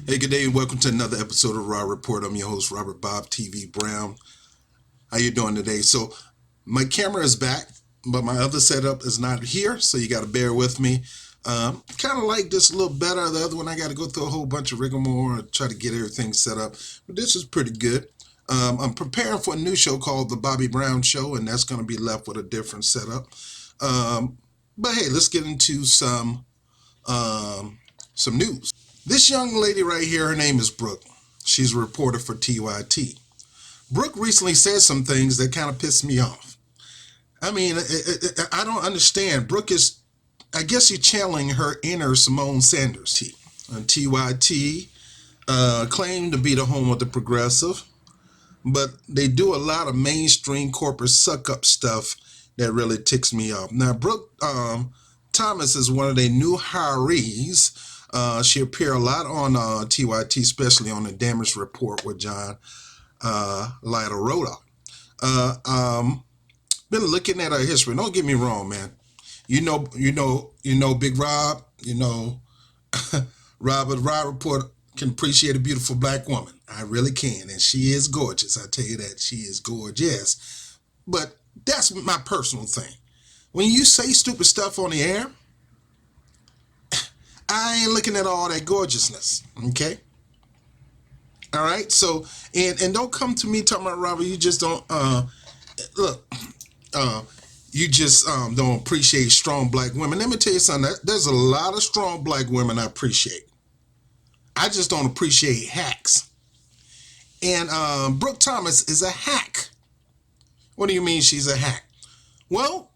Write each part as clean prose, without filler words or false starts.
Hey, good day and welcome to another episode of Raw Report. I'm your host, Robert BOBTV Brown. How you doing today? So my camera is back, but my other setup is not here, so you got to bear with me. Kind of like this a little better. The other one, I got to go through a whole bunch of rigmarole and try to get everything set up, but this is pretty good. I'm preparing for a new show called The Bobby Brown Show, and that's going to be left with a different setup. But hey, let's get into some news. This young lady right here, her name is Brooke. She's a reporter for TYT. Brooke recently said some things that kind of pissed me off. I mean, I don't understand. Brooke is, I guess she's channeling her inner Simone Sanders. TYT claimed to be the home of the progressive, but they do a lot of mainstream corporate suck-up stuff that really ticks me off. Now, Brooke Thomas is one of their new hirees. She appeared a lot on TYT, especially on the Damage Report with John Lyda. Been looking at her history. Don't get me wrong, man. You know, Big Rob. You know, Robert Raw Report can appreciate a beautiful black woman. I really can, and she is gorgeous. I tell you that she is gorgeous. But that's my personal thing. When you say stupid stuff on the air, I ain't looking at all that gorgeousness, okay? All right, so, and don't come to me talking about, Robert, you just don't, look, you just don't appreciate strong black women. Let me tell you something, there's a lot of strong black women I appreciate. I just don't appreciate hacks. And Brooke Thomas is a hack. What do you mean she's a hack? Well,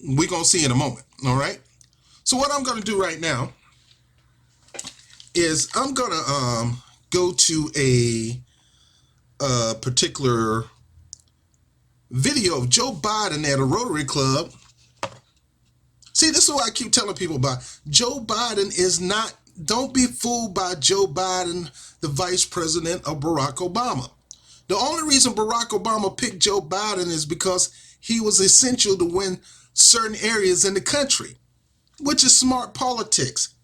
we're going to see in a moment, all right? So what I'm going to do right now is I'm going to go to a particular video of Joe Biden at a Rotary Club. See, this is what I keep telling people about. Joe Biden is not, don't be fooled by Joe Biden, the vice president of Barack Obama. The only reason Barack Obama picked Joe Biden is because he was essential to win certain areas in the country, which is smart politics.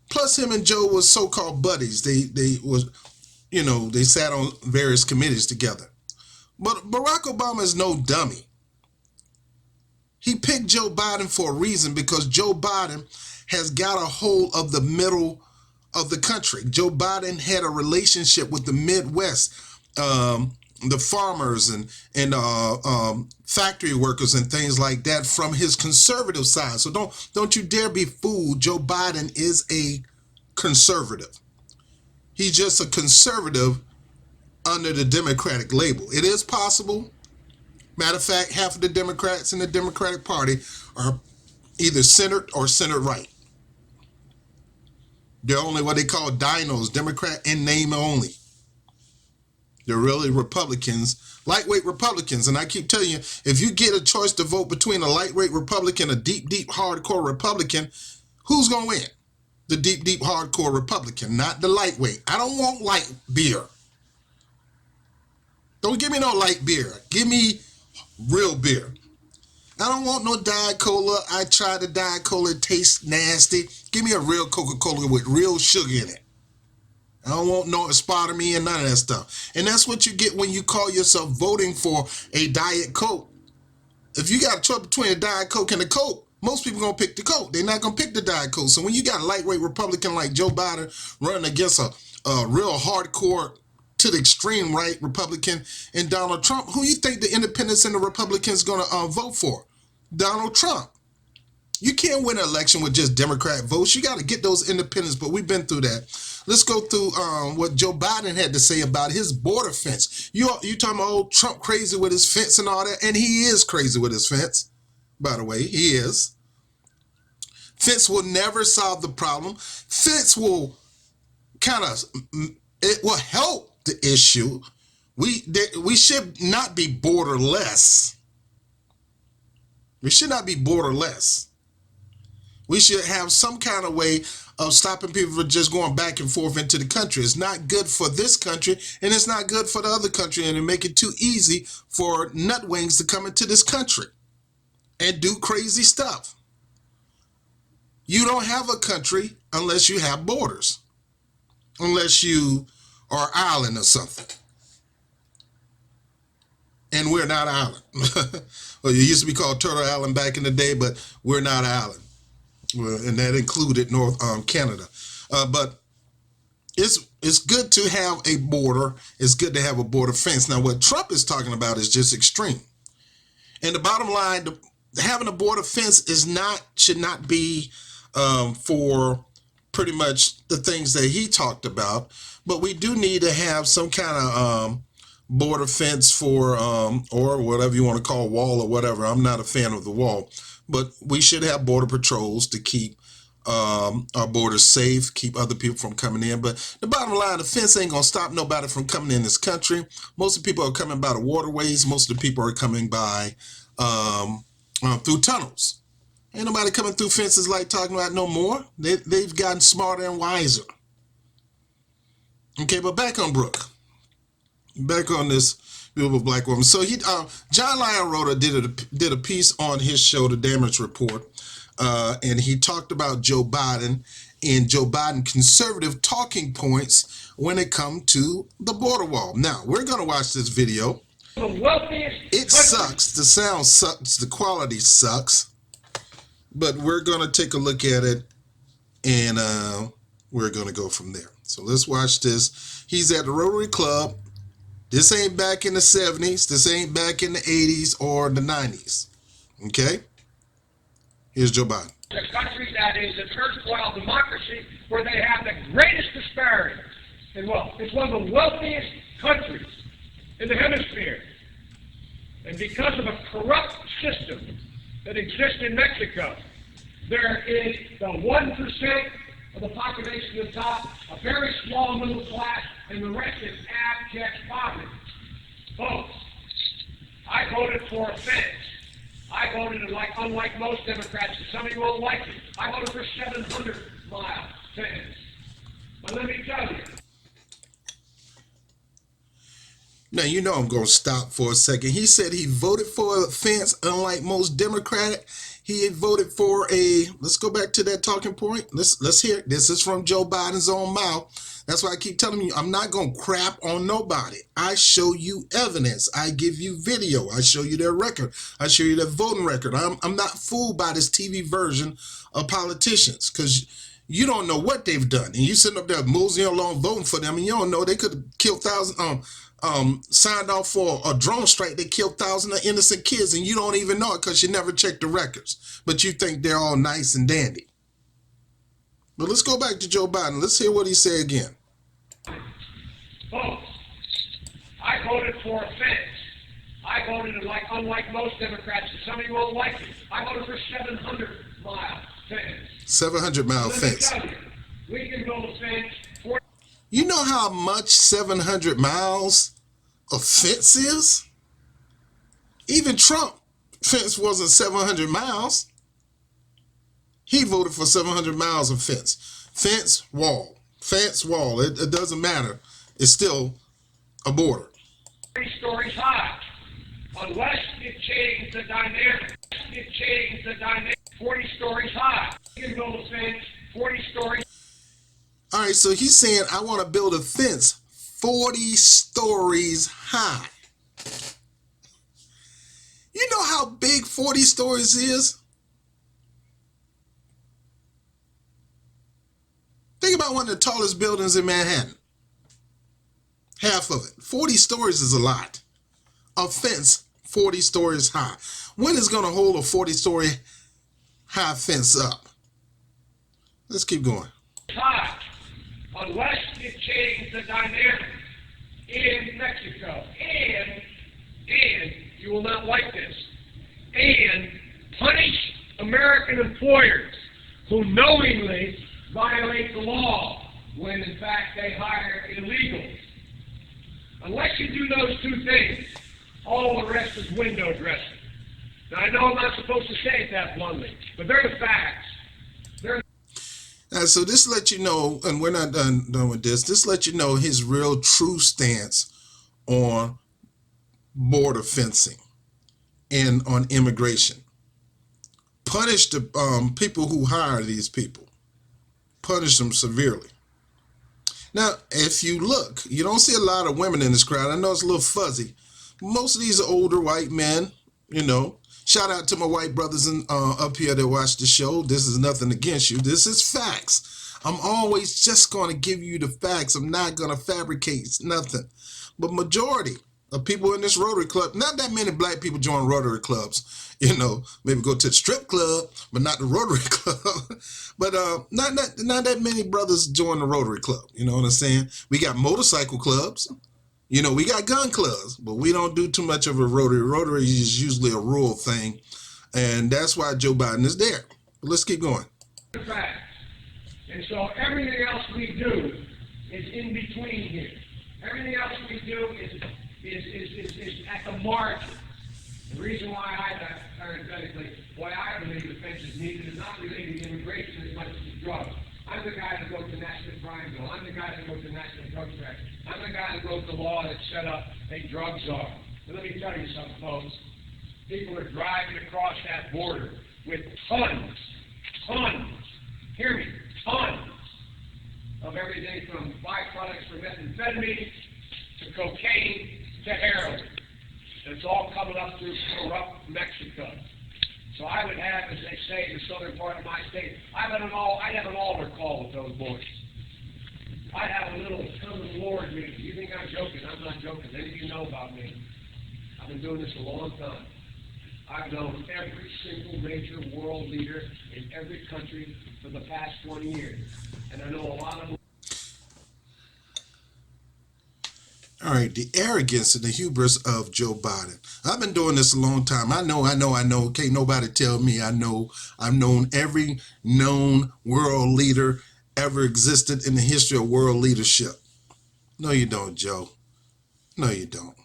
Plus, him and Joe was so-called buddies. They was, you know, they sat on various committees together. But Barack Obama is no dummy. He picked Joe Biden for a reason, because Joe Biden has got a hold of the middle of the country. Joe Biden had a relationship with the Midwest, the farmers and factory workers and things like that from his conservative side. So don't you dare be fooled. Joe Biden is a conservative. He's just a conservative under the Democratic label. It is possible. Matter of fact, half of the Democrats in the Democratic Party are either centered or center right. They're only what they call dinos, Democrat in name only. They're really Republicans, lightweight Republicans. And I keep telling you, if you get a choice to vote between a lightweight Republican, a deep, hardcore Republican, who's going to win? The deep, hardcore Republican, not the lightweight. I don't want light beer. Don't give me no light beer. Give me real beer. I don't want no Diet Cola. I tried the Diet Cola. It tastes nasty. Give me a real Coca-Cola with real sugar in it. I don't want no aspartame and none of that stuff. And that's what you get when you call yourself voting for a Diet Coke. If you got a choice between a Diet Coke and a Coke, most people going to pick the Coke. They're not going to pick the Diet Coke. So when you got a lightweight Republican like Joe Biden running against a real hardcore to the extreme right Republican and Donald Trump, who you think the independents and the Republicans going to vote for? Donald Trump. You can't win an election with just Democrat votes. You got to get those independents, but we've been through that. Let's go through what Joe Biden had to say about his border fence. You talking about old Trump crazy with his fence and all that, and he is crazy with his fence, by the way. He is. Fence will never solve the problem. Fence will it will help the issue. We should not be borderless. We should not be borderless. We should have some kind of way of stopping people from just going back and forth into the country. It's not good for this country, and it's not good for the other country, and it make it too easy for nutwings to come into this country and do crazy stuff. You don't have a country unless you have borders. unless you are island or something. And we're not island. Well, it used to be called Turtle Island back in the day, but we're not island. And that included North Canada. But it's good to have a border. It's good to have a border fence. Now, what Trump is talking about is just extreme. And the bottom line, having a border fence should not be for pretty much the things that he talked about. But we do need to have some kind of border fence for, or whatever you want to call wall or whatever. I'm not a fan of the wall, but we should have border patrols to keep our borders safe, keep other people from coming in. But the bottom line, the fence ain't gonna stop nobody from coming in this country. Most of the people are coming by the waterways. Most of the people are coming by through tunnels. Ain't nobody coming through fences like talking about no more. They've gotten smarter and wiser. Okay, but back on Brooke. Back on this beautiful black woman. So John Lyon Rhoda did a piece on his show, The Damage Report, and he talked about Joe Biden and Joe Biden conservative talking points when it comes to the border wall. Now, we're going to watch this video. It sucks. The sound sucks. The quality sucks. But we're going to take a look at it, and we're going to go from there. So let's watch this. He's at the Rotary Club. This ain't back in the 70s. This ain't back in the 80s or the 90s. Okay? Here's Joe Biden. The country that is an erstwhile democracy where they have the greatest disparity in wealth. It's one of the wealthiest countries in the hemisphere. And because of a corrupt system that exists in Mexico, there is the 1% of the population at the top, a very small middle class, and the rest is abject poverty. Folks, I voted for a fence. I voted unlike most Democrats, and some of you won't like it. I voted for 700-mile fence. But let me tell you. Now, you know I'm going to stop for a second. He said he voted for a fence, unlike most Democratic. He had voted for let's go back to that talking point. Let's hear it. This is from Joe Biden's own mouth. That's why I keep telling you, I'm not going to crap on nobody. I show you evidence. I give you video. I show you their record. I show you their voting record. I'm not fooled by this TV version of politicians, because you don't know what they've done. And you sitting up there moseying along voting for them, and you don't know they could have killed thousands, signed off for a drone strike. They killed thousands of innocent kids, and you don't even know it because you never checked the records. But you think they're all nice and dandy. But let's go back to Joe Biden. Let's hear what he said again. Folks, I voted for a fence. I voted unlike most Democrats, and some of you won't like it. I voted for 700-mile fence. 700-mile fence. We can go fence. You know how much 700 miles of fence is? Even Trump fence wasn't 700 miles. He voted for 700 miles of fence. Fence, wall. Fence, wall. It doesn't matter. It's still a border. 3 stories high. Unless it changed the dynamic. 40 stories high. You can build a fence 40 stories. All right, so he's saying, I want to build a fence 40 stories high. You know how big 40 stories is? Think about one of the tallest buildings in Manhattan. Half of it. 40 stories is a lot. A fence 40 stories high. What is going to hold a 40-story high fence up? Let's keep going. High. Unless it changed the dynamic in Mexico. And you will not like this, and punish American employers who knowingly violate the law when in fact they hire illegals. Unless you do those 2 things, all the rest is window dressing. Now, I know I'm not supposed to say it that bluntly, but they're the facts. So this let you know, and we're not done with this, this let you know his real true stance on border fencing and on immigration. Punish the people who hire these people. Punish them severely. Now, if you look, you don't see a lot of women in this crowd. I know it's a little fuzzy. Most of these are older white men, you know. Shout out to my white brothers up here that watch the show. This is nothing against you. This is facts. I'm always just going to give you the facts. I'm not going to fabricate nothing. But majority of people in this Rotary Club, not that many black people join Rotary Clubs. You know, maybe go to the strip club, but not the Rotary Club. But not that many brothers join the Rotary Club. You know what I'm saying? We got motorcycle clubs. You know, we got gun clubs, but we don't do too much of a Rotary. Rotary is usually a rural thing, and that's why Joe Biden is there. But let's keep going. And so everything else we do is in between here. Everything else we do is at the margin. The reason why why I believe defense is needed is not related to immigration as much as to drugs. I'm the guy that wrote the National Crime Bill. I'm the guy that wrote the National Drug Act. I'm the guy that wrote the law that set up a drug czar. And let me tell you something, folks. People are driving across that border with tons, hear me, tons of everything from byproducts from methamphetamine to cocaine to heroin. And it's all coming up through corrupt Mexico. So I would have, as they say in the southern part of my state, I'd have an altar call with those boys. I'd have a little come to the Lord meeting. You think I'm joking? I'm not joking. Any of you know about me. I've been doing this a long time. I've known every single major world leader in every country for the past 20 years. And I know a lot of them. All right, the arrogance and the hubris of Joe Biden. I've been doing this a long time. I know. Can't nobody tell me I know. I've known every known world leader ever existed in the history of world leadership. No, you don't, Joe. No, you don't.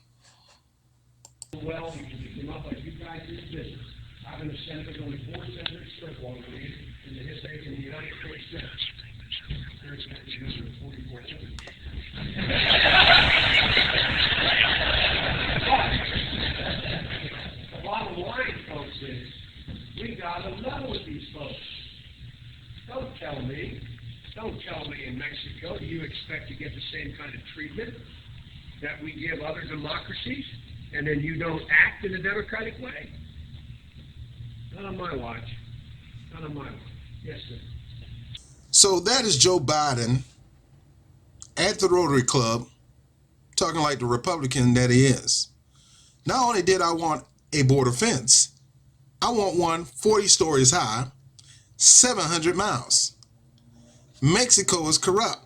Well, you can come up like you guys do business. I've been a senator. There's only 4 senators served longer than me in the history of the United States Senate. There's 44 senators. The bottom line, folks, is we got to level with these folks. Don't tell me in Mexico, do you expect to get the same kind of treatment that we give other democracies, and then you don't act in a democratic way? Not on my watch. Not on my watch. Yes, sir. So that is Joe Biden at the Rotary Club, talking like the Republican that he is. Not only did I want a border fence, I want one 40 stories high, 700 miles. Mexico is corrupt.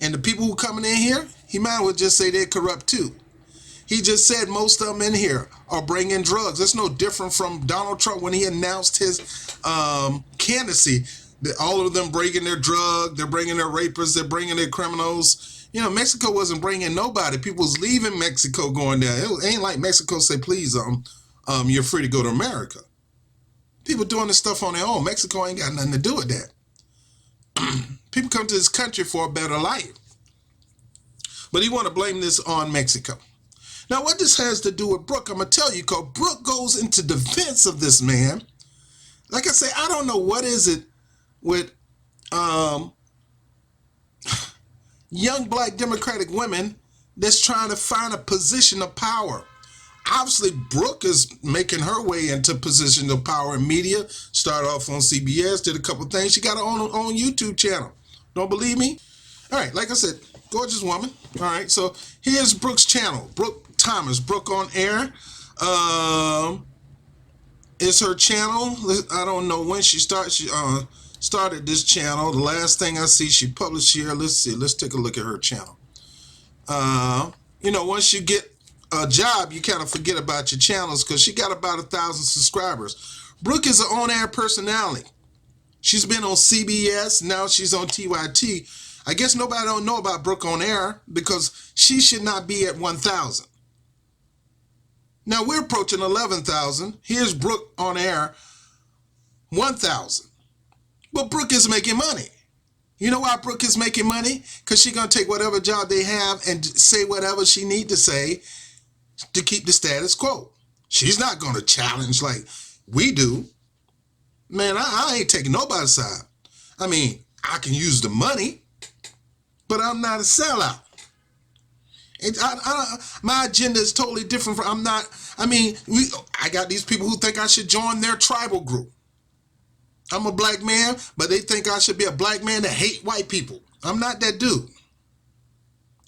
And the people who coming in here, he might as well just say they're corrupt too. He just said most of them in here are bringing drugs. It's no different from Donald Trump when he announced his candidacy. All of them bringing their drug, they're bringing their rapists, they're bringing their criminals. You know, Mexico wasn't bringing nobody. People was leaving Mexico going there. It ain't like Mexico say, please, you're free to go to America. People doing this stuff on their own. Mexico ain't got nothing to do with that. People come to this country for a better life. But he want to blame this on Mexico. Now, what this has to do with Brooke, I'm going to tell you, because Brooke goes into defense of this man. Like I say, I don't know what is it with young black Democratic women that's trying to find a position of power. Obviously, Brooke is making her way into position of power in media. Started off on CBS, did a couple things. She got her own YouTube channel. Don't believe me? All right, like I said, gorgeous woman. All right, so here's Brooke's channel. Brooke Thomas, Brooke on Air. It's her channel. I don't know when she started. She started this channel. The last thing I see she published here. Let's see. Let's take a look at her channel. You know, once you get a job, you kind of forget about your channels because she got about 1,000 subscribers. Brooke is an on-air personality. She's been on CBS. Now she's on TYT. I guess nobody don't know about Brooke on Air because she should not be at 1,000. Now we're approaching 11,000. Here's Brooke on Air, 1,000. But Brooke is making money. You know why Brooke is making money? Because she's going to take whatever job they have and say whatever she need to say to keep the status quo. She's not going to challenge like we do. Man, I ain't taking nobody's side. I mean, I can use the money, but I'm not a sellout. My agenda is totally different. I got these people who think I should join their tribal group. I'm a black man, but they think I should be a black man that hate white people. I'm not that dude.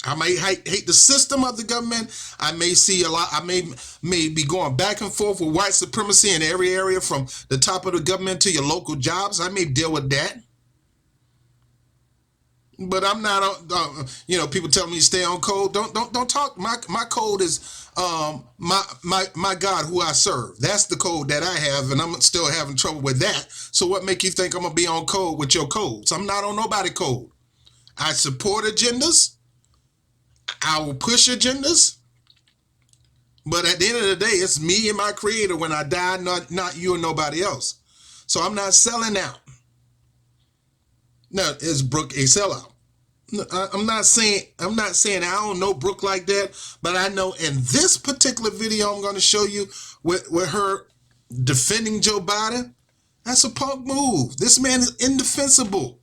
I may hate the system of the government. I may see a lot. I may be going back and forth with white supremacy in every area from the top of the government to your local jobs. I may deal with that. But I'm not, people tell me to stay on code. Don't talk. My code is my God who I serve. That's the code that I have, and I'm still having trouble with that. So what make you think I'm gonna be on code with your codes? I'm not on nobody code. I support agendas. I will push agendas. But at the end of the day, it's me and my creator when I die, not you and nobody else. So I'm not selling out. Now, is Brooke a sellout? I'm not saying I don't know Brooke like that, but I know in this particular video I'm going to show you with her defending Joe Biden, that's a punk move. This man is indefensible.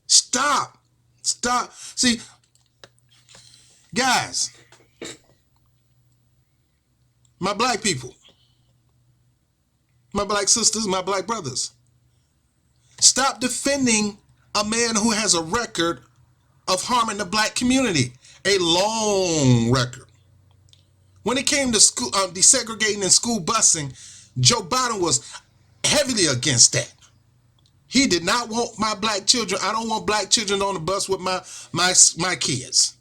Stop. See, guys, my black people, my black sisters, my black brothers, stop defending a man who has a record of harming the black community, a long record. When it came to school desegregating and school busing, Joe Biden was heavily against that. He did not want my black children. I don't want black children on the bus with my kids.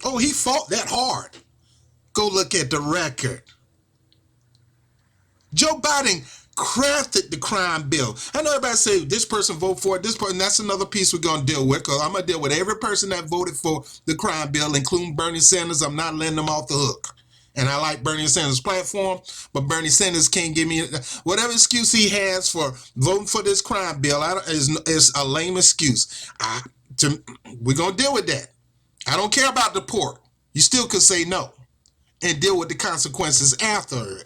Oh, he fought that hard. Go look at the record. Joe Biden crafted the crime bill. I know everybody say this person vote for it, this person. That's another piece we're going to deal with, because I'm going to deal with every person that voted for the crime bill, including Bernie Sanders. I'm not letting them off the hook. And I like Bernie Sanders' platform, but Bernie Sanders can't give me whatever excuse he has for voting for this crime bill. Is a lame excuse. We're going to deal with that. I don't care about the pork. You still could say no and deal with the consequences after it.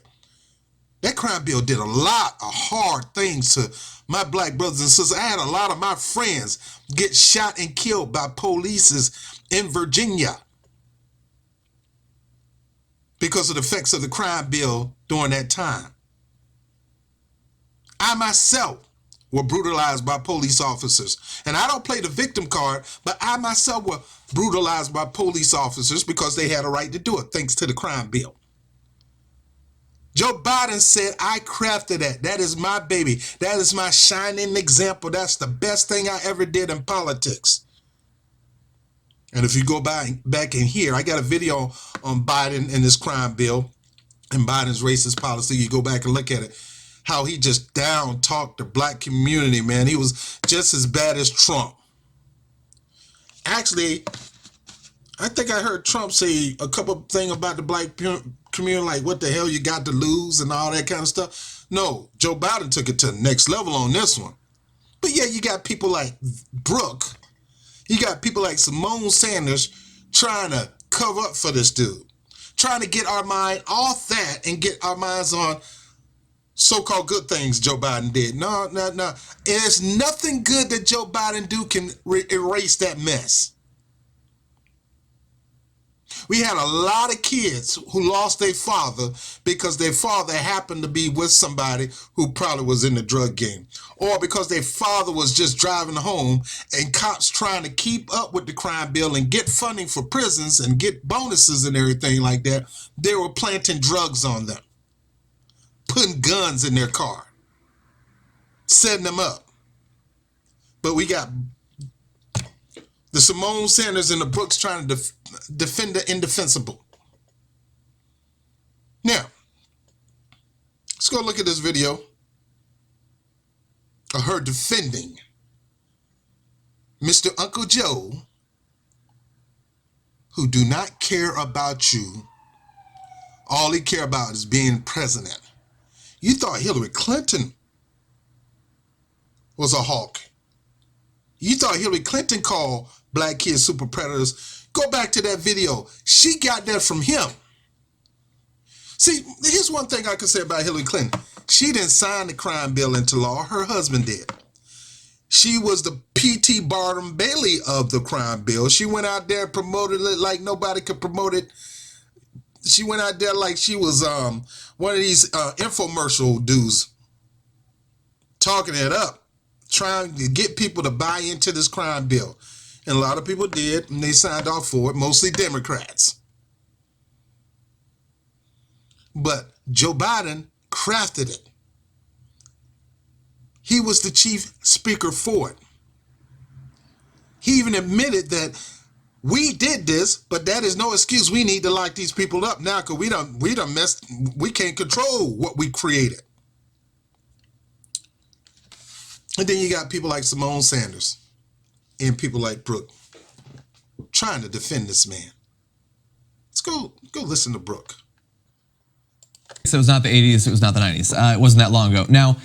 That crime bill did a lot of hard things to my black brothers and sisters. I had a lot of my friends get shot and killed by police in Virginia because of the effects of the crime bill during that time. I myself were brutalized by police officers. And I don't play the victim card, but I myself were brutalized by police officers because they had a right to do it, thanks to the crime bill. Joe Biden said, I crafted that. That is my baby. That is my shining example. That's the best thing I ever did in politics. And if you go back in here, I got a video on Biden and his crime bill and Biden's racist policy. You go back and look at it, how he just down talked the black community, man. He was just as bad as Trump. Actually, I think I heard Trump say a couple of things about the black community, like what the hell you got to lose and all that kind of stuff. No, Joe Biden took it to the next level on this one. But yeah, you got people like Brooke. You got people like Simone Sanders trying to cover up for this dude, trying to get our mind off that and get our minds on so-called good things Joe Biden did. No. There's nothing good that Joe Biden do can erase that mess. We had a lot of kids who lost their father because their father happened to be with somebody who probably was in the drug game, or because their father was just driving home and cops trying to keep up with the crime bill and get funding for prisons and get bonuses and everything like that. They were planting drugs on them, putting guns in their car, setting them up. But we got the Simone Sanders and the Brooks trying to defend the indefensible. Now, let's go look at this video of her defending Mr. Uncle Joe, who do not care about you. All he care about is being president. You thought Hillary Clinton was a hawk. You thought Hillary Clinton called black kids super predators. Go back to that video. She got that from him. See, here's one thing I can say about Hillary Clinton. She didn't sign the crime bill into law. Her husband did. She was the P.T. Barnum Bailey of the crime bill. She went out there and promoted it like nobody could promote it. She went out there like she was one of these infomercial dudes, talking it up, trying to get people to buy into this crime bill. And a lot of people did, and they signed off for it, mostly Democrats. But Joe Biden crafted it. He was the chief speaker for it. He even admitted that we did this, but that is no excuse. We need to lock these people up now because we done messed. We can't control what we created. And then you got people like Simone Sanders and people like Brooke trying to defend this man. Let's go listen to Brooke. So it was not the 80s, it was not the 90s. It wasn't that long ago. Now,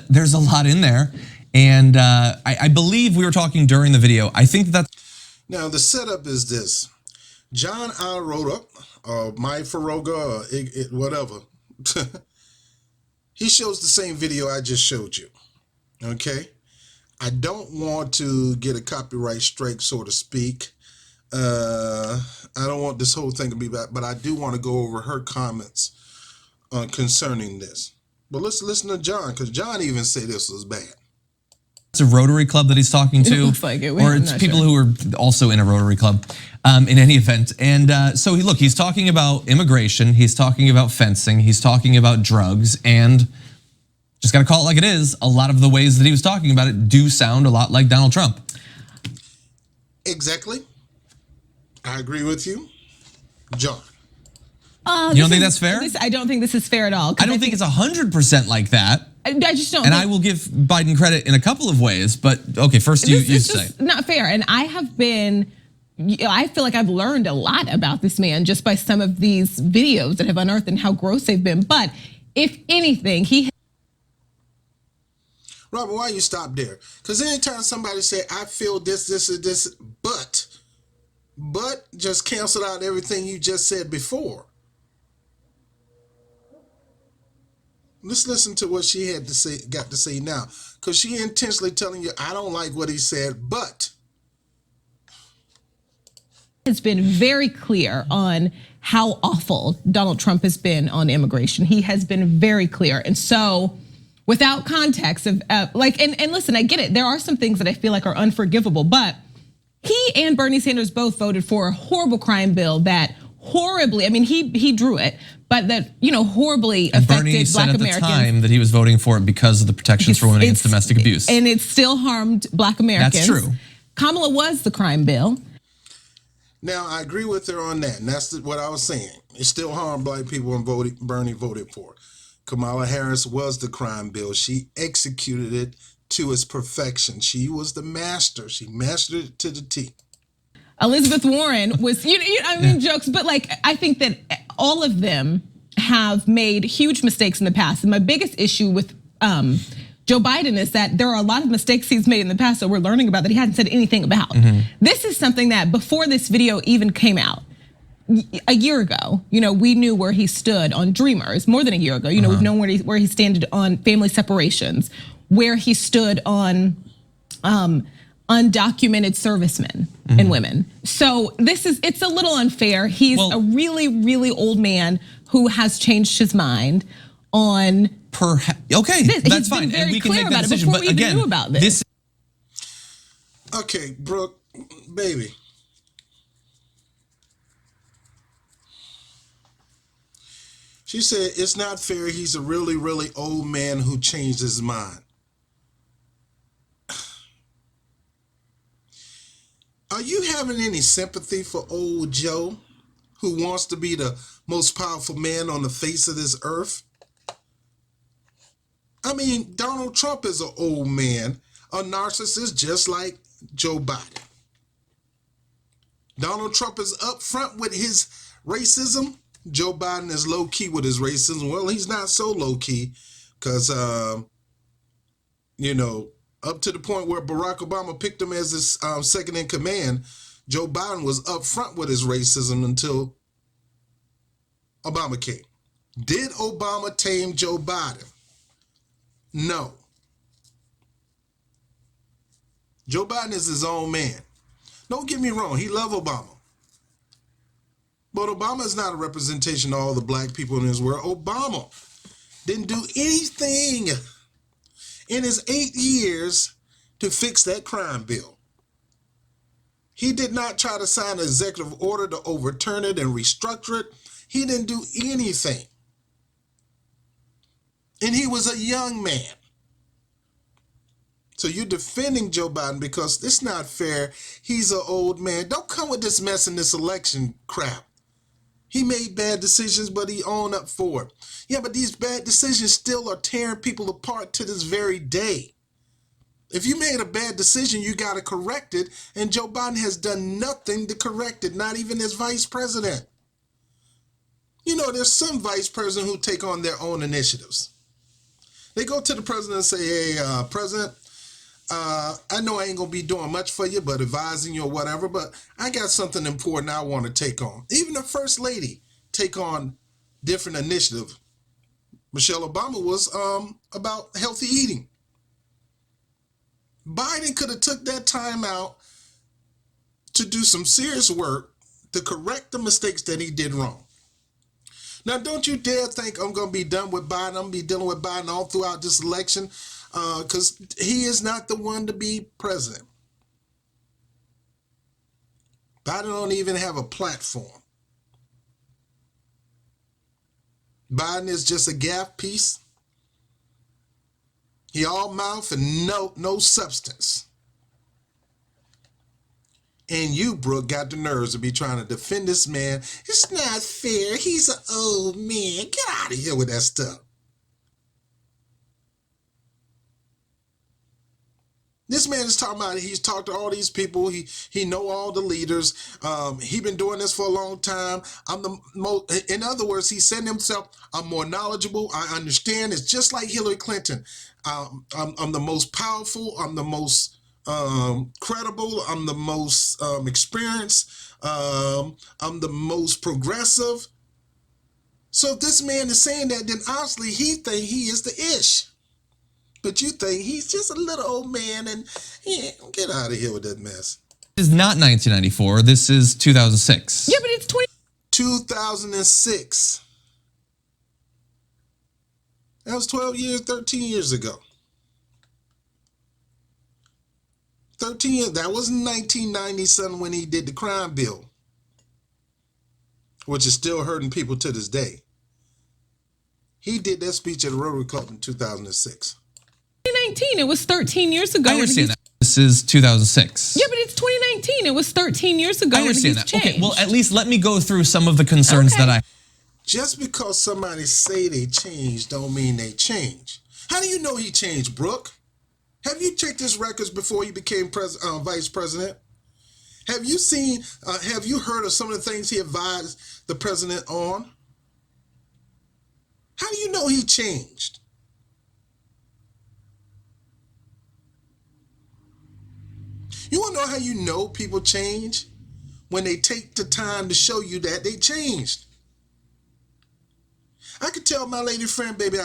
there's a lot in there, and I believe we were talking during the video. I think that's... Now, the setup is this. John Arota, or Mike Faroga, or whatever, he shows the same video I just showed you, okay? I don't want to get a copyright strike, so to speak. I don't want this whole thing to be bad, but I do want to go over her comments concerning this. But let's listen to John, because John even said this was bad. It's a Rotary Club that he's talking to, it looks like it. Or it's people who are also in a Rotary Club, in any event. And so he's talking about immigration, he's talking about fencing, he's talking about drugs, and just gotta call it like it is. A lot of the ways that he was talking about it do sound a lot like Donald Trump. Exactly. I agree with you, John. You don't think that's fair? I don't think this is fair at all. I don't think it's 100% like that. I just don't. And I will give Biden credit in a couple of ways, but okay, first you say. It's just not fair. And I feel like I've learned a lot about this man just by some of these videos that have unearthed and how gross they've been. But if anything, Robert, why you stop there? Because anytime somebody say, I feel this, but just cancel out everything you just said before. Let's listen to what she had to say, got to say now. Because she intentionally telling you, I don't like what he said, but. Has been very clear on how awful Donald Trump has been on immigration. He has been very clear. And so without context of and listen, I get it. There are some things that I feel like are unforgivable, but he and Bernie Sanders both voted for a horrible crime bill that horribly, I mean, he drew it, but that, horribly affected Bernie said Black at Americans. The time that he was voting for it because of the protections for women against domestic abuse. And it still harmed Black Americans. That's true. Kamala was the crime bill. Now, I agree with her on that, and that's what I was saying. It still harmed Black people, and Bernie voted for it. Kamala Harris was the crime bill. She executed it to its perfection. She was the master. She mastered it to the T. Elizabeth Warren was, jokes, but I think that all of them have made huge mistakes in the past. And my biggest issue with Joe Biden is that there are a lot of mistakes he's made in the past that we're learning about that he hadn't said anything about. This is something that before this video even came out, a year ago, we knew where he stood on Dreamers. More than a year ago, we've known where he stood on family separations, where he stood on undocumented servicemen and women. So it's a little unfair. He's a really, really old man who has changed his mind on. Okay, that's fine, and we can make that decision. But again, knew about this. Okay, Brooke, baby. She said, it's not fair. He's a really, really old man who changed his mind. Are you having any sympathy for old Joe, who wants to be the most powerful man on the face of this earth? I mean, Donald Trump is an old man, a narcissist just like Joe Biden. Donald Trump is up front with his racism. Joe Biden is low-key with his racism. Well, he's not so low-key because, up to the point where Barack Obama picked him as his second in command, Joe Biden was up front with his racism until Obama came. Did Obama tame Joe Biden? No. Joe Biden is his own man. Don't get me wrong, he loves Obama. But Obama is not a representation of all the black people in this world. Obama didn't do anything in his 8 years to fix that crime bill. He did not try to sign an executive order to overturn it and restructure it. He didn't do anything. And he was a young man. So you're defending Joe Biden because it's not fair. He's an old man. Don't come with this mess in this election crap. He made bad decisions, but he owned up for it. Yeah, but these bad decisions still are tearing people apart to this very day. If you made a bad decision, you got to correct it. And Joe Biden has done nothing to correct it, not even as vice president. You know, there's some vice presidents who take on their own initiatives. They go to the president and say, hey, President, I know I ain't going to be doing much for you, but advising you or whatever, but I got something important I want to take on. Even the first lady take on different initiative. Michelle Obama was about healthy eating. Biden could have took that time out to do some serious work to correct the mistakes that he did wrong. Now, don't you dare think I'm going to be done with Biden. I'm going to be dealing with Biden all throughout this election because he is not the one to be president. Biden don't even have a platform. Biden is just a gaffe piece. He all mouth and no substance. And you, Brooke, got the nerves to be trying to defend this man. It's not fair. He's an old man. Get out of here with that stuff. This man is talking about, he's talked to all these people. He know all the leaders. He been doing this for a long time. I'm the most, in other words, he said himself, I'm more knowledgeable. I understand. It's just like Hillary Clinton. I'm the most powerful. I'm the most credible. I'm the most experienced. I'm the most progressive. So if this man is saying that, then obviously he think he is the ish. But you think he's just a little old man and yeah, get out of here with that mess. This is not 1994. This is 2006. Yeah, but it's 2006. That was 12 years, 13 years ago. 13 years, that was 1997 when he did the crime bill, which is still hurting people to this day. He did that speech at the Rotary Club in 2006. 2019. It was 13 years ago. I understand that. This is 2006. Yeah, but it's 2019. It was 13 years ago. I understand that. Changed. Okay, well, at least let me go through some of the concerns that I... Just because somebody say they changed don't mean they change. How do you know he changed, Brooke? Have you checked his records before he became vice president? Have you seen, have you heard of some of the things he advised the president on? How do you know he changed? You want to know how you know people change? When they take the time to show you that they changed. I could tell my lady friend, baby,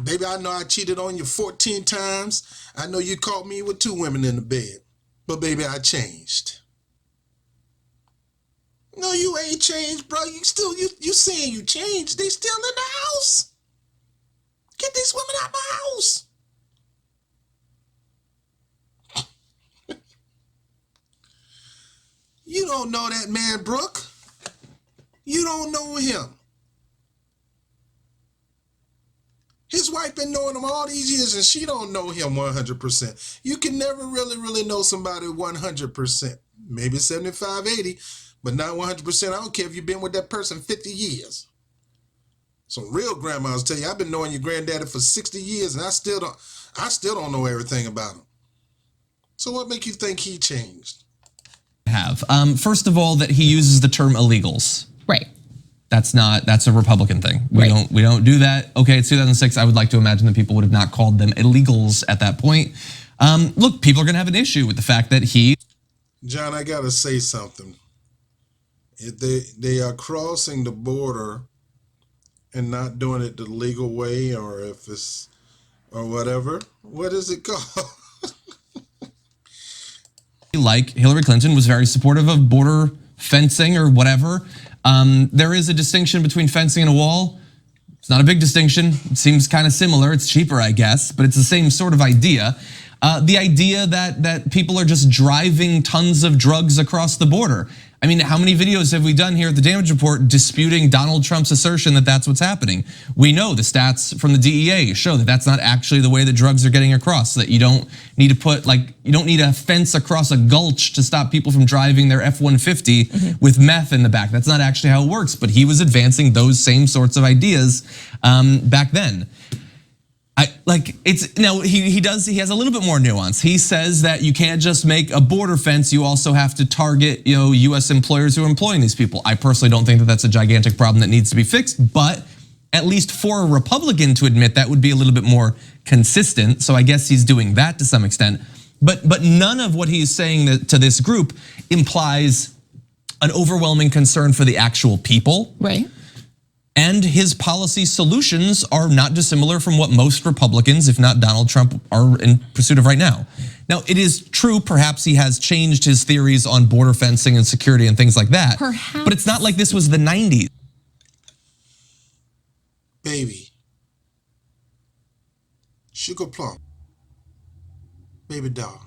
baby, I know I cheated on you 14 times. I know you caught me with 2 women in the bed. But baby, I changed. No, you ain't changed, bro. You saying you changed. They still in the house. Get these women out my house. You don't know that man, Brooke. You don't know him. His wife been knowing him all these years and she don't know him 100%. You can never really know somebody 100%. Maybe 75, 80, but not 100%. I don't care if you've been with that person 50 years. Some real grandmas tell you, I've been knowing your granddaddy for 60 years and I still don't know everything about him. So what makes you think he changed? First of all, that he uses the term illegals. Right. That's a Republican thing. We don't do that. Okay, it's 2006. I would like to imagine that people would have not called them illegals at that point. Look, people are gonna have an issue with the fact that John, I gotta say something. If they are crossing the border and not doing it the legal way, or if it's or whatever, what is it called? like Hillary Clinton, was very supportive of border fencing or whatever. There is a distinction between fencing and a wall. It's not a big distinction. It seems kind of similar. It's cheaper, I guess, but it's the same sort of idea. The idea that people are just driving tons of drugs across the border. I mean, how many videos have we done here at the Damage Report disputing Donald Trump's assertion that that's what's happening? We know the stats from the DEA show that that's not actually the way that drugs are getting across, that you don't need to put, you don't need a fence across a gulch to stop people from driving their F-150 with meth in the back. That's not actually how it works, but he was advancing those same sorts of ideas back then. He has a little bit more nuance. He says that you can't just make a border fence, you also have to target, US employers who are employing these people. I personally don't think that that's a gigantic problem that needs to be fixed, but at least for a Republican to admit that would be a little bit more consistent. So I guess he's doing that to some extent. But none of what he's saying to this group implies an overwhelming concern for the actual people. Right. And his policy solutions are not dissimilar from what most Republicans, if not Donald Trump, are in pursuit of right now. Now, it is true, perhaps he has changed his theories on border fencing and security and things like that. Perhaps. But it's not like this was the 90s. Baby. Sugar plum. Baby doll.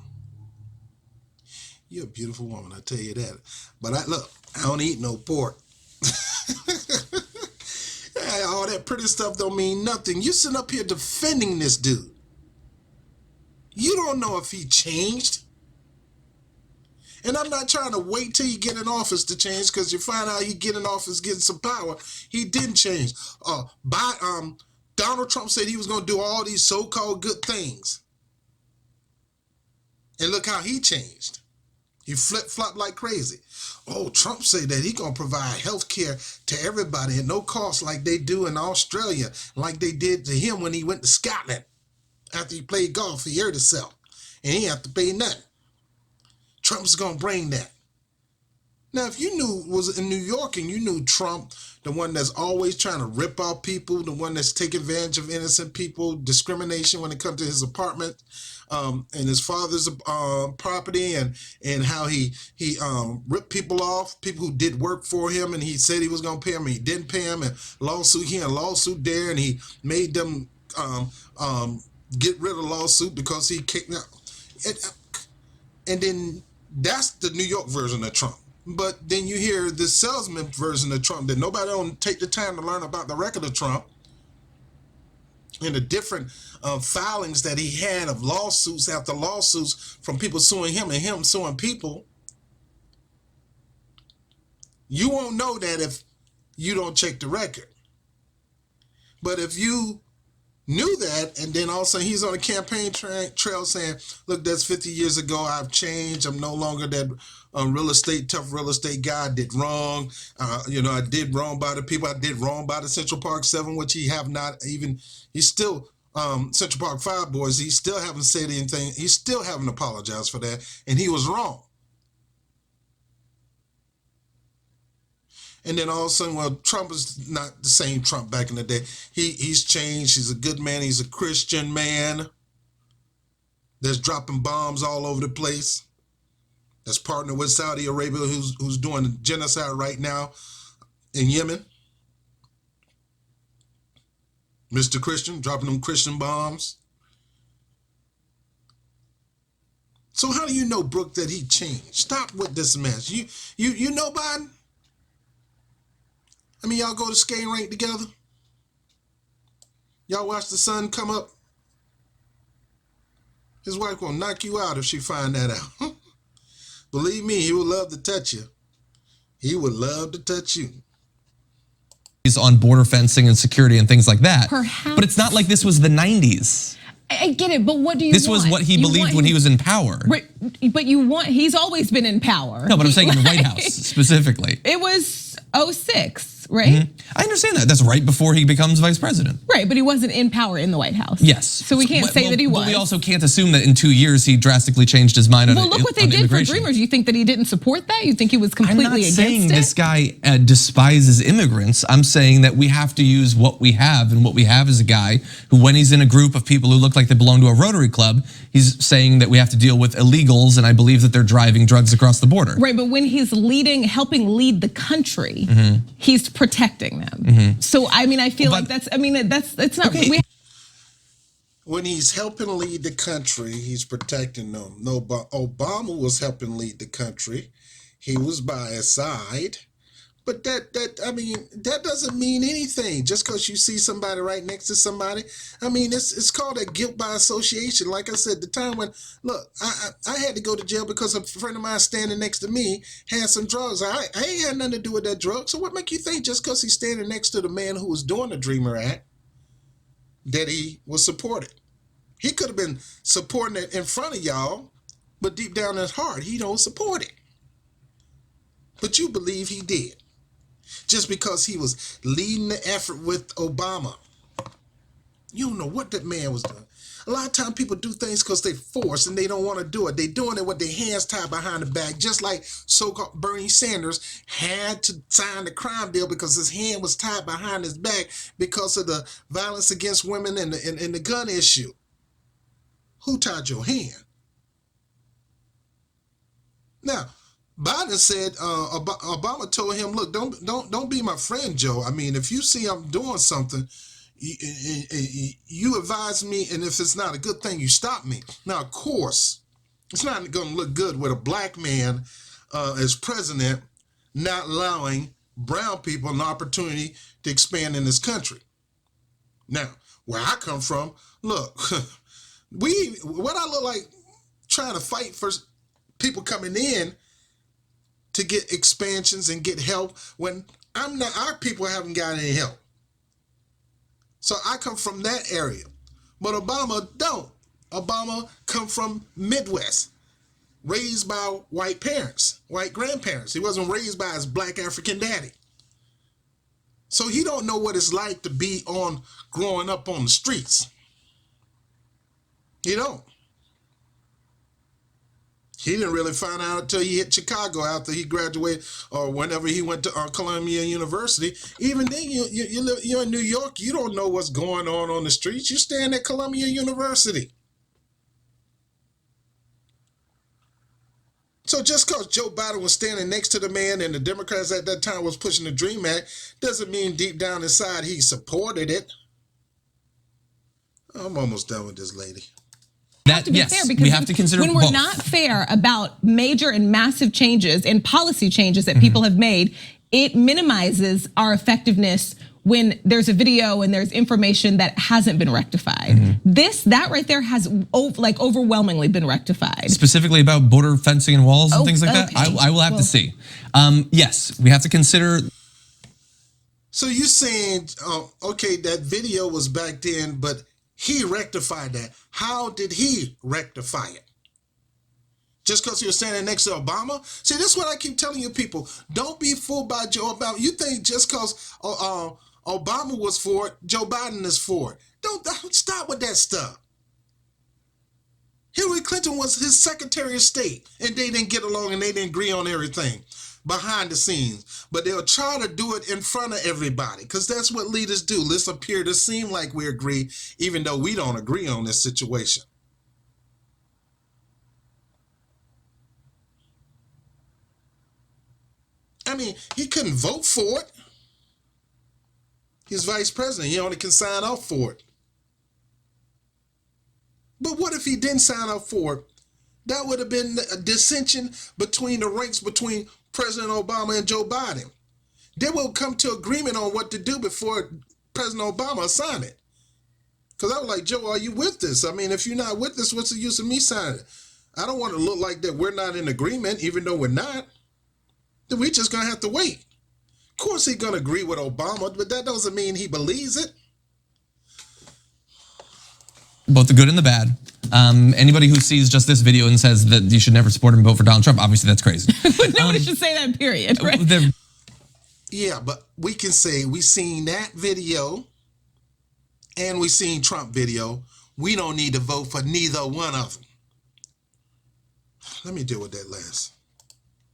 You're a beautiful woman, I tell you that. But I don't eat no pork. All that pretty stuff don't mean nothing. You sitting up here defending this dude. You don't know if he changed. And I'm not trying to wait till you get in office to change, because you find out he get in office getting some power. He didn't change. Donald Trump said he was going to do all these so-called good things. And look how he changed. He flip-flopped like crazy. Oh, Trump said that he gonna provide health care to everybody at no cost, like they do in Australia, like they did to him when he went to Scotland. After he played golf, he hurt himself, and he didn't have to pay nothing. Trump's gonna bring that. Now, if you was in New York and you knew Trump, the one that's always trying to rip off people, the one that's taking advantage of innocent people, discrimination when it comes to his apartment, and his father's property, and how he ripped people off, people who did work for him, and he said he was going to pay them, and he didn't pay them, and lawsuit here and lawsuit there, and he made them get rid of the lawsuit because he kicked out. And then that's the New York version of Trump. But then you hear the salesman version of Trump that nobody don't take the time to learn about the record of Trump and the different filings that he had of lawsuits after lawsuits from people suing him and him suing people. You won't know that if you don't check the record. But if you knew that, and then all of a sudden he's on a campaign trail saying, look, that's 50 years ago, I've changed, I'm no longer that tough real estate guy, I did wrong. I did wrong by the people, I did wrong by the Central Park 7, which he have not even, he's still, Central Park 5 boys, he still haven't said anything, he still haven't apologized for that, and he was wrong. And then all of a sudden, well, Trump is not the same Trump back in the day. He's changed. He's a good man. He's a Christian man that's dropping bombs all over the place. That's partnered with Saudi Arabia, who's doing genocide right now in Yemen. Mr. Christian, dropping them Christian bombs. So how do you know, Brooke, that he changed? Stop with this mess. You know Biden? I mean, y'all go to skating rink together? Y'all watch the sun come up? His wife gonna knock you out if she find that out. Believe me, he would love to touch you. He would love to touch you. He's on border fencing and security and things like that. Perhaps. But it's not like this was the 90s. I get it, but what do you This want? was what he believed when he was in power. Right, but he's always been in power. No, but I'm saying in the White House specifically. It was 06 right? I understand that. That's right before he becomes vice president. Right, but he wasn't in power in the White House. Yes. So we can't say that he was. But we also can't assume that in 2 years he drastically changed his mind on Well, look what they did for Dreamers. You think that he didn't support that? You think he was completely against it? I'm not saying this guy despises immigrants. I'm saying that we have to use what we have, and what we have is a guy who, when he's in a group of people who look like they belong to a Rotary Club, he's saying that we have to deal with illegals, and I believe that they're driving drugs across the border. Right, but when he's helping lead the country, he's protecting them. So I mean, I feel like it's not. Okay. When he's helping lead the country, he's protecting them. No, but Obama was helping lead the country. He was by his side. But that doesn't mean anything. Just because you see somebody right next to somebody, I mean, it's called a guilt by association. Like I said, the time when, look, I had to go to jail because a friend of mine standing next to me had some drugs. I ain't had nothing to do with that drug. So what make you think just because he's standing next to the man who was doing the Dreamer Act that he was supported? He could have been supporting it in front of y'all, but deep down in his heart, he don't support it. But you believe he did. Just because he was leading the effort with Obama. You don't know what that man was doing. A lot of times people do things because they force and they don't want to do it. They're doing it with their hands tied behind the back, just like so-called Bernie Sanders had to sign the crime bill because his hand was tied behind his back because of the violence against women and the gun issue. Who tied your hand? Now, Biden said Obama told him, "Look, don't be my friend, Joe. I mean, if you see I'm doing something, you advise me, and if it's not a good thing, you stop me." Now, of course, it's not going to look good with a black man as president not allowing brown people an opportunity to expand in this country. Now, where I come from, look, what I look like trying to fight for people coming in to get expansions and get help when our people haven't got any help. So I come from that area, but Obama don't. Obama come from Midwest, raised by white parents, white grandparents. He wasn't raised by his black African daddy. So he don't know what it's like to be growing up on the streets. He don't. He didn't really find out until he hit Chicago after he graduated or whenever he went to Columbia University. Even then, you're in New York, you don't know what's going on the streets. You stand at Columbia University. So just because Joe Biden was standing next to the man and the Democrats at that time was pushing the DREAM Act doesn't mean deep down inside he supported it. I'm almost done with this lady. We have to consider when we're both. not fair about major and massive changes and policy changes that people have made, it minimizes our effectiveness when there's a video and there's information that hasn't been rectified. That right there has overwhelmingly been rectified. Specifically about border fencing and walls and things like that, I will have to see. Yes, we have to consider. So you're saying, okay, that video was back then, but he rectified that. How did he rectify it? Just because he was standing next to Obama? See, this is what I keep telling you people. Don't be fooled by Joe Obama. You think just because Obama was for it, Joe Biden is for it. Don't stop with that stuff. Hillary Clinton was his Secretary of State, and they didn't get along and they didn't agree on everything behind the scenes. But they'll try to do it in front of everybody because that's what leaders do. Let's appear to seem like we agree, even though we don't agree on this situation. I mean, he couldn't vote for it. He's vice president. He only can sign off for it. But what if he didn't sign up for it? That would have been a dissension between the ranks between President Obama and Joe Biden. They will come to agreement on what to do before President Obama signed it. Because I was like, Joe, are you with this? I mean, if you're not with this, what's the use of me signing it? I don't want to look like that we're not in agreement, even though we're not. Then we're just going to have to wait. Of course he's going to agree with Obama, but that doesn't mean he believes it. Both the good and the bad. Anybody who sees just this video and says that you should never support him and vote for Donald Trump, obviously that's crazy. Nobody should say that, period, right? Yeah, but we can say we seen that video and we seen Trump video. We don't need to vote for neither one of them. Let me deal with that last.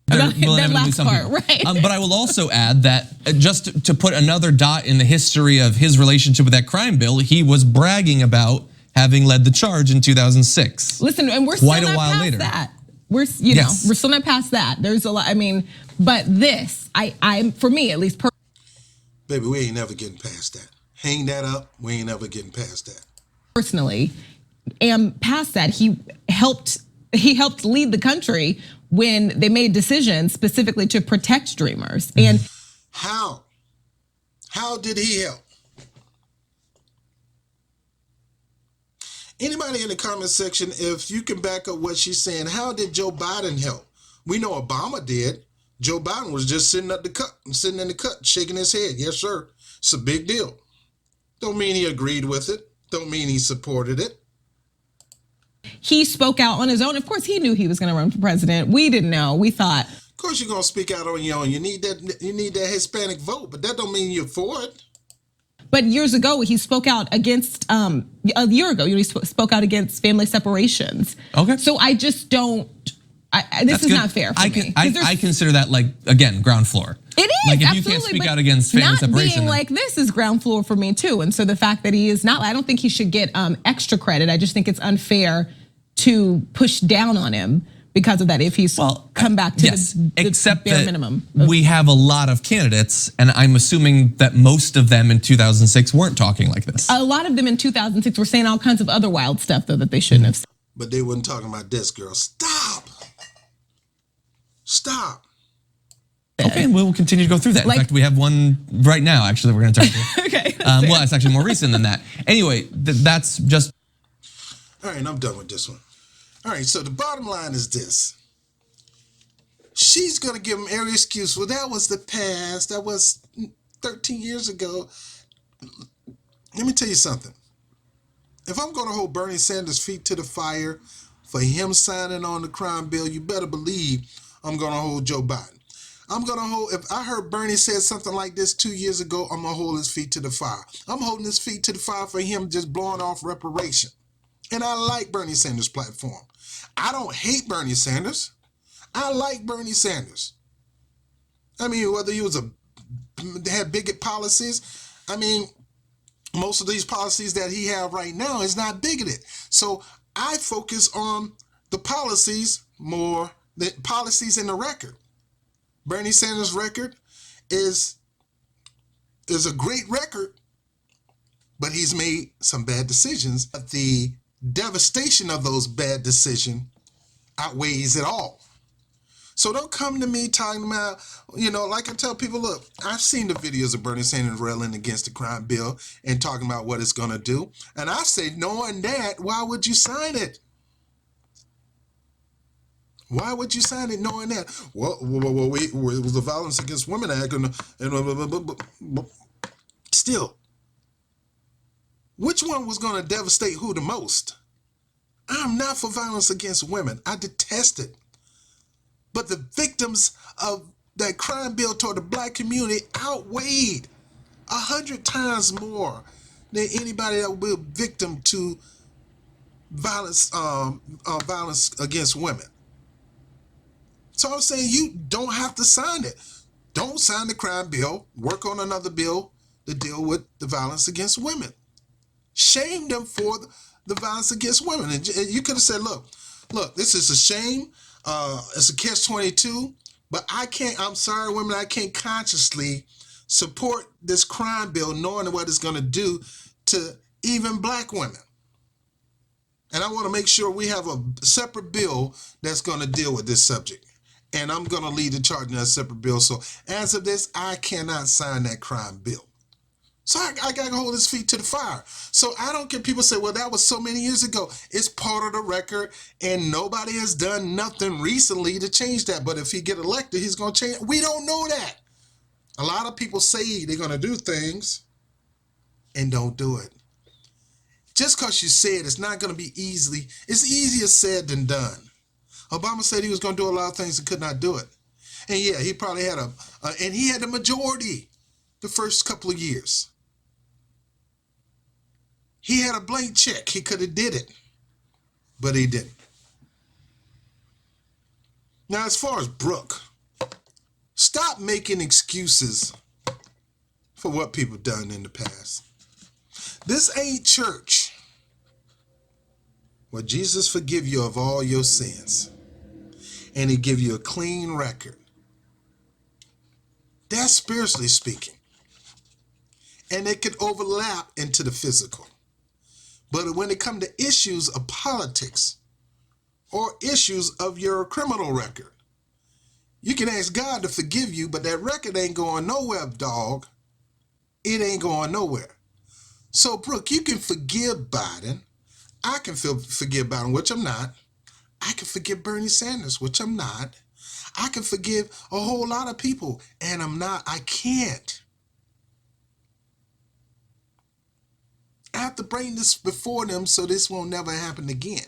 There will that inevitably last some part, people. right. But I will also add that just to put another dot in the history of his relationship with that crime bill, he was bragging about having led the charge in 2006. Listen, and we're Quite still a not while past later. that. We're we're still not past that. There's a lot. I mean, but this, I for me at least, Baby, we ain't never getting past that. Hang that up. We ain't never getting past that. personally am past that. He helped lead the country when they made decisions specifically to protect dreamers. And How did he help? Anybody in the comment section, if you can back up what she's saying, how did Joe Biden help? We know Obama did. Joe Biden was just sitting in the cut, shaking his head. Yes, sir. It's a big deal. Don't mean he agreed with it. Don't mean he supported it. he spoke out on his own. Of course, he knew he was going to run for president. We didn't know. We thought, Of course, you're gonna speak out on your own. You need that Hispanic vote, but that don't mean you're for it. but years ago, he spoke out against, a year ago, he spoke out against family separations. Okay. So I just don't, this That's is good. not fair for me. 'Cause I consider that, like, again, ground floor. It is, like, if absolutely, you can't speak but out against family not separation, being then- like this is ground floor for me too. And so the fact that he is not, I don't think he should get come credit. I just think it's unfair to push down on him because of that. If he's come back to the except bare that minimum. we have a lot of candidates, and I'm assuming that most of them in 2006 weren't talking like this. A lot of them in 2006 were saying all kinds of other wild stuff though that they shouldn't have said. But they wasn't talking about this, girl. Stop. Okay, we'll continue to go through that. In Like- fact, we have one right now, actually, we're gonna turn to. Okay. Well, it's actually more recent than that. Anyway, that's just. All right, I'm done with this one. All right, so the bottom line is this. She's gonna give him every excuse. Well, that was the past. That was 13 years ago. Let me tell you something. If I'm gonna hold Bernie Sanders' feet to the fire for him signing on the crime bill, you better believe I'm gonna hold Joe Biden. If I heard Bernie said something like this 2 years ago, I'm gonna hold his feet to the fire. I'm holding his feet to the fire for him just blowing off reparation. And I like Bernie Sanders' platform. I don't hate Bernie Sanders. I like Bernie Sanders. I mean, whether he had bigot policies, I mean, most of these policies that he have right now is not bigoted. So I focus on the policies more, the policies in the record. Bernie Sanders' record is a great record, but he's made some bad decisions. But the devastation of those bad decisions outweighs it all. So don't come to me talking about, like I tell people, look, I've seen the videos of Bernie Sanders railing against the crime bill and talking about what it's going to do. And I say, knowing that, why would you sign it? Why would you sign it knowing that? Well, it was the Violence Against Women Act. And still, which one was going to devastate who the most? I'm not for violence against women. I detest it. But the victims of that crime bill toward the black community outweighed 100 times more than anybody that will be victim to violence against women. So I'm saying you don't have to sign it. Don't sign the crime bill. Work on another bill to deal with the violence against women. Shame them for the violence against women. And you could have said, look, this is a shame. It's a catch-22, but I'm sorry, women, I can't consciously support this crime bill knowing what it's going to do to even black women. And I want to make sure we have a separate bill that's going to deal with this subject. And I'm going to lead the charge in that separate bill. So as of this, I cannot sign that crime bill. So I got to hold his feet to the fire. So I don't care. People say, well, that was so many years ago. It's part of the record, and nobody has done nothing recently to change that. But if he get elected, he's going to change. We don't know that. A lot of people say they're going to do things and don't do it. Just because you say it, it's not going to be easily. It's easier said than done. Obama said he was going to do a lot of things and could not do it. And yeah, he probably had and he had the majority the first couple of years. He had a blank check. He could have did it, but he didn't. Now, as far as Brooke, stop making excuses for what people done in the past. This ain't church where Jesus forgive you of all your sins and he give you a clean record. That's spiritually speaking. And it can overlap into the physical. But when it comes to issues of politics or issues of your criminal record, you can ask God to forgive you, but that record ain't going nowhere, dog. It ain't going nowhere. So, Brooke, you can forgive Biden. I can forgive Biden, which I'm not. I can forgive Bernie Sanders, which I'm not. I can forgive a whole lot of people, and I'm not. I can't. I have to bring this before them so this won't never happen again.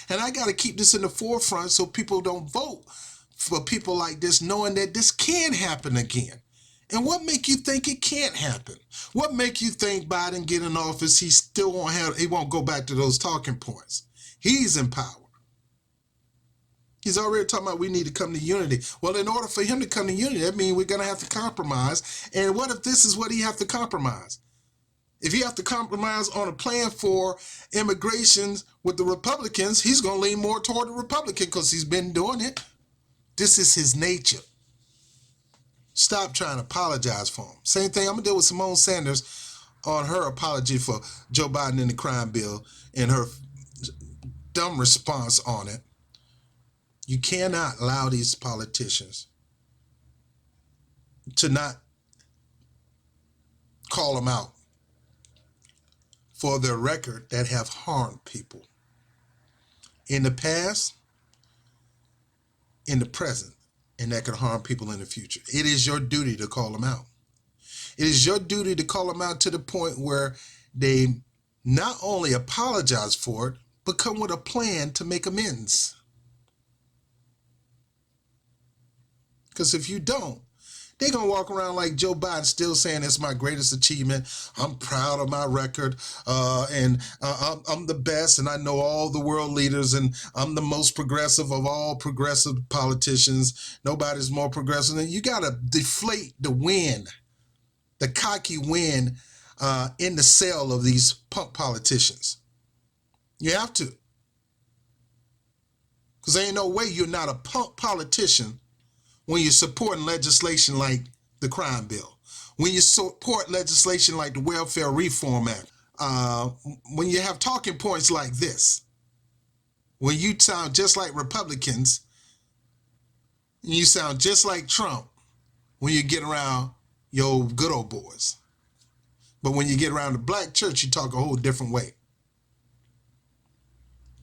And I got to keep this in the forefront so people don't vote for people like this, knowing that this can happen again. And what make you think it can't happen? What make you think Biden get in office, he won't go back to those talking points? He's in power. He's already talking about we need to come to unity. Well, in order for him to come to unity, that means we're going to have to compromise. And what if this is what he have to compromise? If he have to compromise on a plan for immigration with the Republicans, he's going to lean more toward the Republican because he's been doing it. This is his nature. Stop trying to apologize for him. Same thing, I'm going to deal with Simone Sanders on her apology for Joe Biden and the crime bill and her dumb response on it. You cannot allow these politicians to not call them out for their record that have harmed people in the past, in the present, and that could harm people in the future. It is your duty to call them out. It is your duty to call them out to the point where they not only apologize for it, but come with a plan to make amends. Because if you don't, they're going to walk around like Joe Biden still saying it's my greatest achievement. I'm proud of my record, and I'm the best, and I know all the world leaders, and I'm the most progressive of all progressive politicians. Nobody's more progressive. And you got to deflate the wind, the cocky wind in the sail of these punk politicians. You have to. Because there ain't no way you're not a punk politician when you're supporting legislation like the crime bill, when you support legislation like the Welfare Reform Act, when you have talking points like this, when you sound just like Republicans, and you sound just like Trump when you get around your good old boys. But when you get around the black church, you talk a whole different way.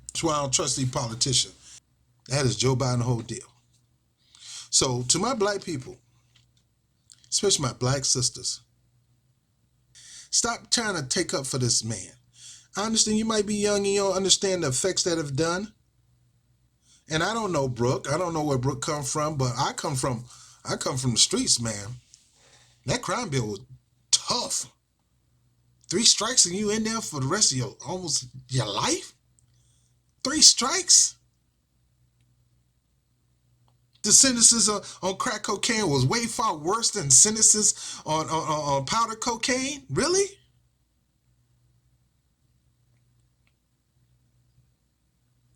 That's why I don't trust these politicians. That is Joe Biden, the whole deal. So to my black people, especially my black sisters, stop trying to take up for this man. I understand you might be young and you don't understand the effects that have done. And I don't know Brooke. I don't know where Brooke come from, but I come from the streets, man. That crime bill was tough. 3 strikes and you in there for the rest of your life? 3 strikes? The sentences on crack cocaine was way far worse than sentences on powder cocaine? Really?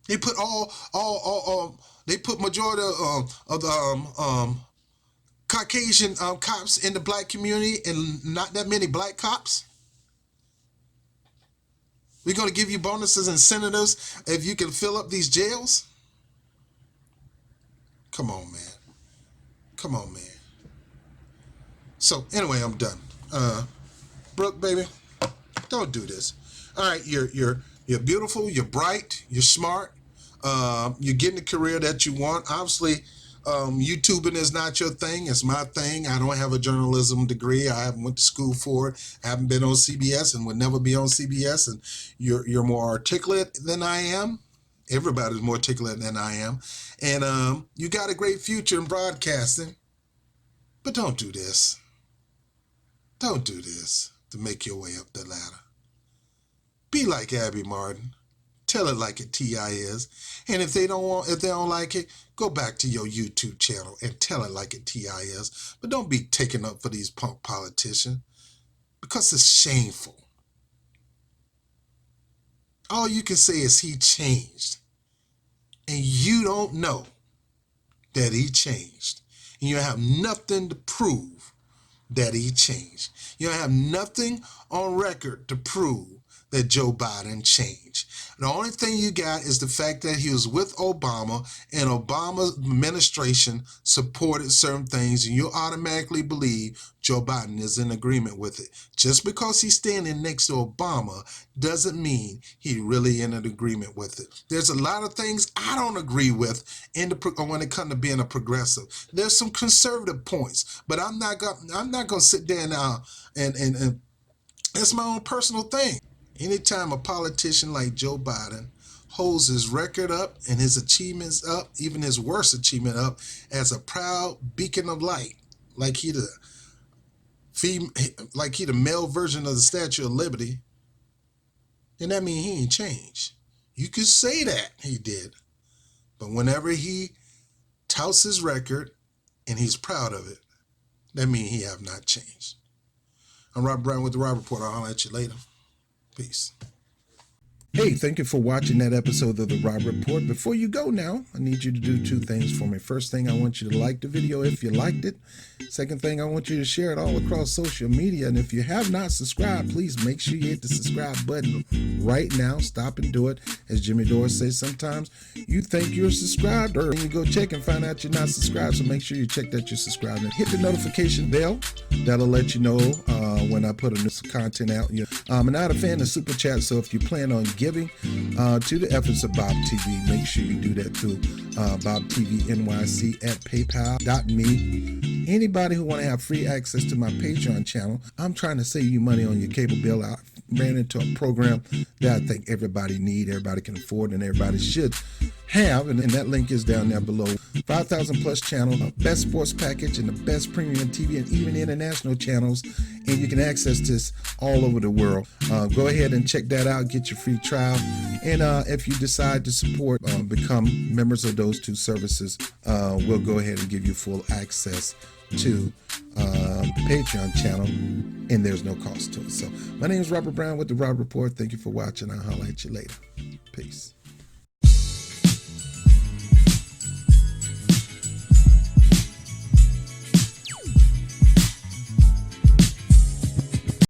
They put they put majority of the Caucasian cops in the black community and not that many black cops? We're going to give you bonuses and senators if you can fill up these jails? Come on, man. Come on, man. So, anyway, I'm done. Brooke, baby, don't do this. All right, you're beautiful, you're bright, you're smart, you're getting the career that you want. Obviously, YouTubing is not your thing. It's my thing. I don't have a journalism degree. I haven't went to school for it. I haven't been on CBS and would never be on CBS. And you're more articulate than I am. Everybody's more articulate than I am. And you got a great future in broadcasting. But don't do this. Don't do this to make your way up the ladder. Be like Abby Martin. Tell it like it TI is. And if they don't like it, go back to your YouTube channel and tell it like it TI is. But don't be taking up for these punk politicians because it's shameful. All you can say is he changed. And you don't know that he changed. And you have nothing to prove that he changed. You don't have nothing on record to prove that Joe Biden changed. The only thing you got is the fact that he was with Obama and Obama's administration supported certain things, and you automatically believe Joe Biden is in agreement with it. Just because he's standing next to Obama doesn't mean he really in an agreement with it. There's a lot of things I don't agree with when it comes to being a progressive. There's some conservative points, but I'm not gonna sit there now and that's my own personal thing. Anytime a politician like Joe Biden holds his record up and his achievements up, even his worst achievement up, as a proud beacon of light, like he the male version of the Statue of Liberty, then that means he ain't changed. You could say that he did, but whenever he touts his record and he's proud of it, that means he have not changed. I'm Robert Brown with the Rob Report. I'll holler at you later. Peace. Hey, thank you for watching that episode of the Rob Report. Before you go now, I need you to do two things for me. First thing, I want you to like the video if you liked it. Second thing, I want you to share it all across social media. And if you have not subscribed, please make sure you hit the subscribe button right now. Stop and do it. As Jimmy Dore says sometimes, you think you're subscribed, or you go check and find out you're not subscribed. So make sure you check that you're subscribed and hit the notification bell. That'll let you know when I put a new content out. I'm not a fan of Super Chat, so if you plan on giving to the efforts of BOBTV, make sure you do that through BOBTV NYC at paypal.me. Anybody who want to have free access to my Patreon channel, I'm trying to save you money on your cable bill. I ran into a program that I think everybody need, everybody can afford, and everybody should have, and that link is down there below. 5,000 plus channel, best sports package, and the best premium TV, and even international channels, and you can access this all over the world. Go ahead and check that out, get your free trial, and if you decide to support, become members of those two services, we'll go ahead and give you full access to the Patreon channel, and there's no cost to it. So my name is Robert Brown with the Rob Report. Thank you for watching. I'll holler at you later. Peace.